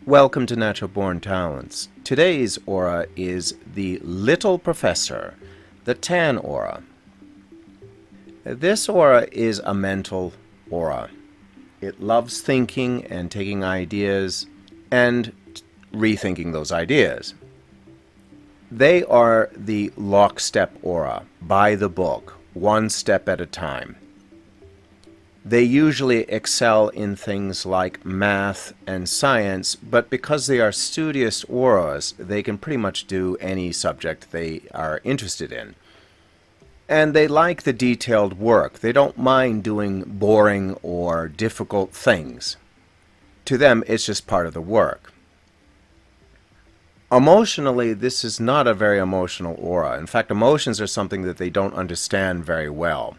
Welcome to Natural Born Talents. Today's aura is the Little Professor, the Tan aura. This aura is a mental aura. It loves thinking and taking ideas and rethinking those ideas. They are the lockstep aura, by the book, one step at a time. They usually excel in things like math and science, but because they are studious auras, they can pretty much do any subject they are interested in. And they like the detailed work. They don't mind doing boring or difficult things. To them, it's just part of the work. Emotionally, this is not a very emotional aura. In fact, emotions are something that they don't understand very well.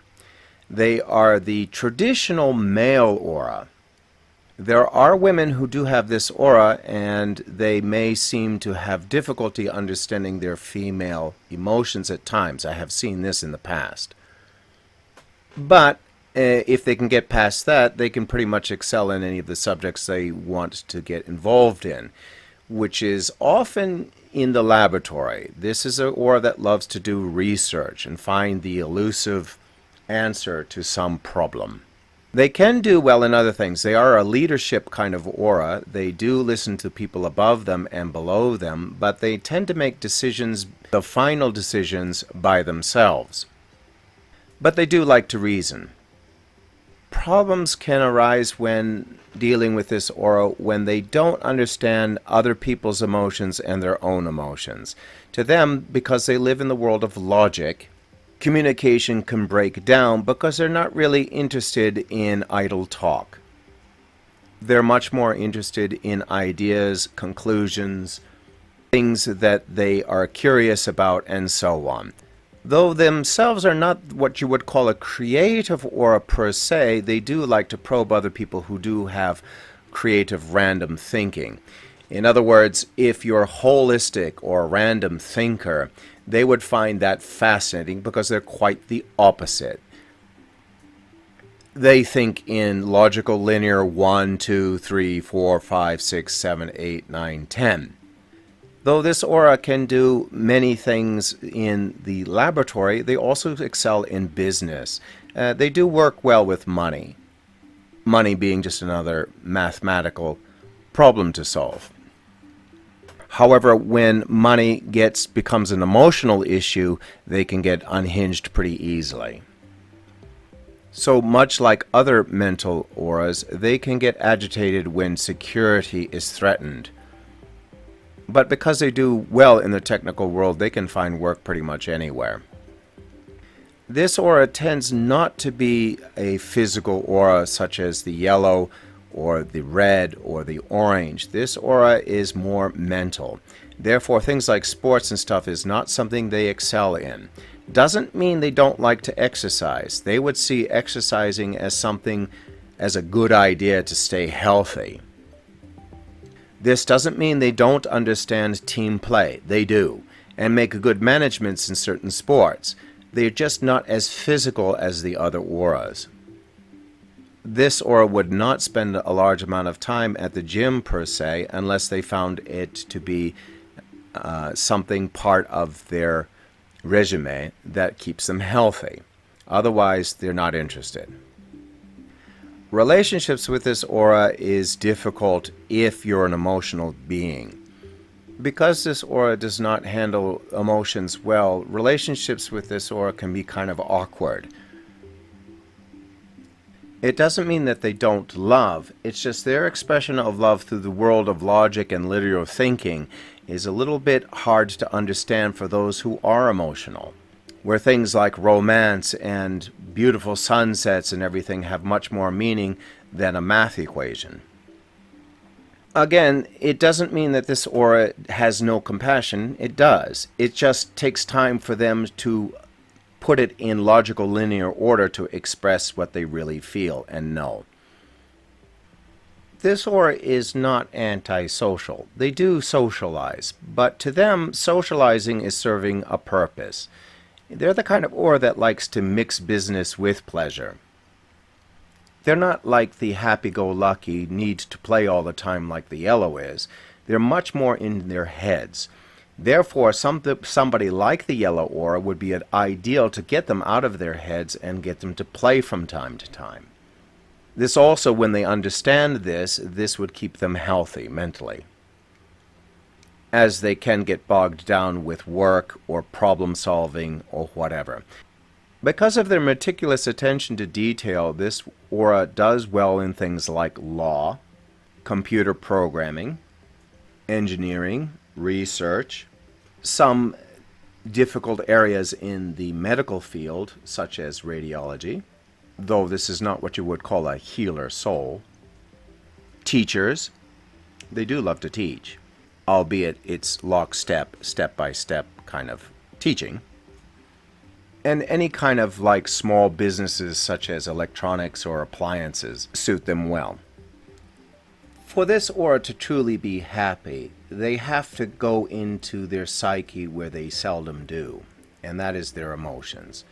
They are the traditional male aura. There are women who do have this aura, and they may seem to have difficulty understanding their female emotions at times. I have seen this in the past. But if they can get past that, they can pretty much excel in any of the subjects they want to get involved in, which is often in the laboratory. This is an aura that loves to do research and find the elusive answer to some problem. They can do well in other things. They are a leadership kind of aura. They do listen to people above them and below them, but they tend to make decisions, the final decisions, by themselves. But they do like to reason. Problems can arise when dealing with this aura when they don't understand other people's emotions and their own emotions. To them, because they live in the world of logic, communication can break down because they're not really interested in idle talk. They're much more interested in ideas, conclusions, things that they are curious about, and so on. Though themselves are not what you would call a creative aura per se, they do like to probe other people who do have creative random thinking. In other words, if you're holistic or a random thinker, they would find that fascinating because they're quite the opposite. They think in logical linear 1, 2, 3, 4, 5, 6, 7, 8, 9, 10. Though this aura can do many things in the laboratory, they also excel in business. They do work well with money. Money being just another mathematical problem to solve. However, when money becomes an emotional issue, they can get unhinged pretty easily. So much like other mental auras, they can get agitated when security is threatened. But because they do well in the technical world, they can find work pretty much anywhere. This aura tends not to be a physical aura such as the yellow or the red or the orange. This aura is more mental. Therefore, things like sports and stuff is not something they excel in. Doesn't mean they don't like to exercise. They would see exercising as a good idea to stay healthy. This doesn't mean they don't understand team play. They do, and make good managements in certain sports. They're just not as physical as the other auras. This aura would not spend a large amount of time at the gym per se unless they found it to be something part of their resume that keeps them healthy. Otherwise, they're not interested. Relationships with this aura is difficult if you're an emotional being. Because this aura does not handle emotions well, relationships with this aura can be kind of awkward. It doesn't mean that they don't love, it's just their expression of love through the world of logic and linear thinking is a little bit hard to understand for those who are emotional, where things like romance and beautiful sunsets and everything have much more meaning than a math equation. Again, it doesn't mean that this aura has no compassion. It does. It just takes time for them to put it in logical linear order to express what they really feel and know. This aura is not antisocial. They do socialize, but to them, socializing is serving a purpose. They're the kind of aura that likes to mix business with pleasure. They're not like the happy-go-lucky, need to play all the time like the yellow is. They're much more in their heads. Therefore, somebody like the yellow aura would be ideal to get them out of their heads and get them to play from time to time. This also, when they understand this would keep them healthy mentally, as they can get bogged down with work or problem solving or whatever. Because of their meticulous attention to detail, this aura does well in things like law, computer programming, engineering, research, some difficult areas in the medical field, such as radiology, though this is not what you would call a healer soul. Teachers, they do love to teach, albeit it's lockstep, step-by-step kind of teaching. And any kind of like small businesses such as electronics or appliances suit them well. For this aura to truly be happy, they have to go into their psyche where they seldom do, and that is their emotions.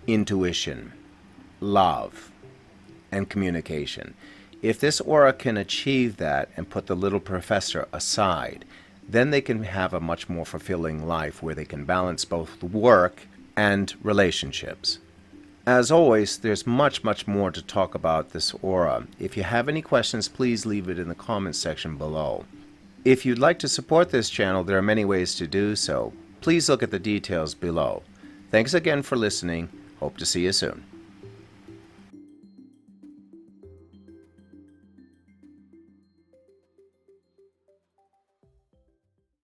Intuition, love, and communication. If this aura can achieve that and put the little professor aside, then they can have a much more fulfilling life where they can balance both work and relationships. As always, there's much more to talk about this aura. If you have any questions, please leave it in the comments section below. If you'd like to support this channel, there are many ways to do so. Please look at the details below. Thanks again for listening. Hope to see you soon.